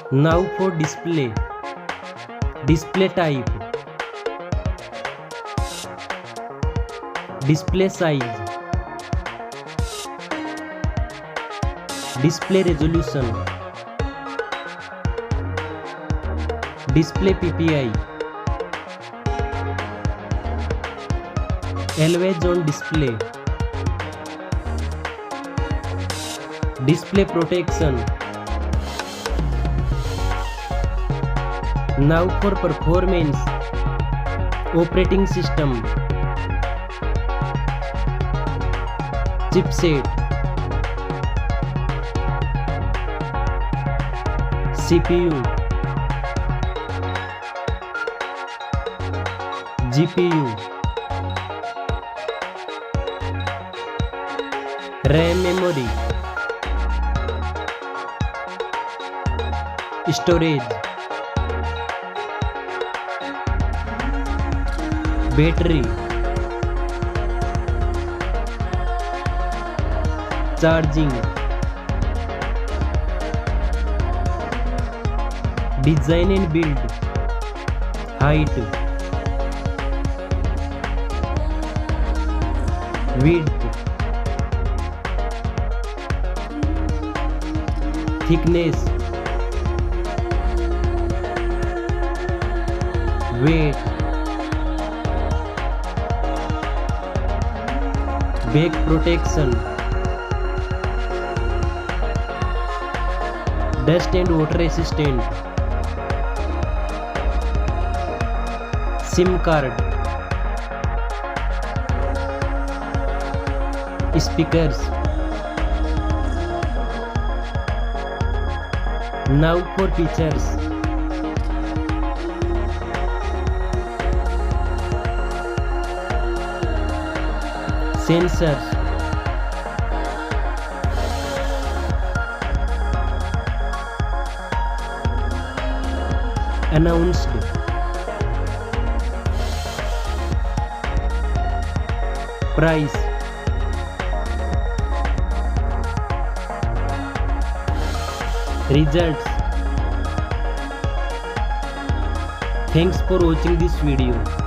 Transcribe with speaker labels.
Speaker 1: Now for display. Display type. Display size. Display resolution. Display PPI. Always on display. Display protection. Now for performance. Operating system. Chipset. CPU. GPU. RAM memory. Storage. Battery. Charging. Design and build. Height. Width. Thickness. Weight. Back protection. Dust and water resistant. SIM card. Speakers. Now for features. Sensors. Announced. Price. Results. Thanks for watching this video.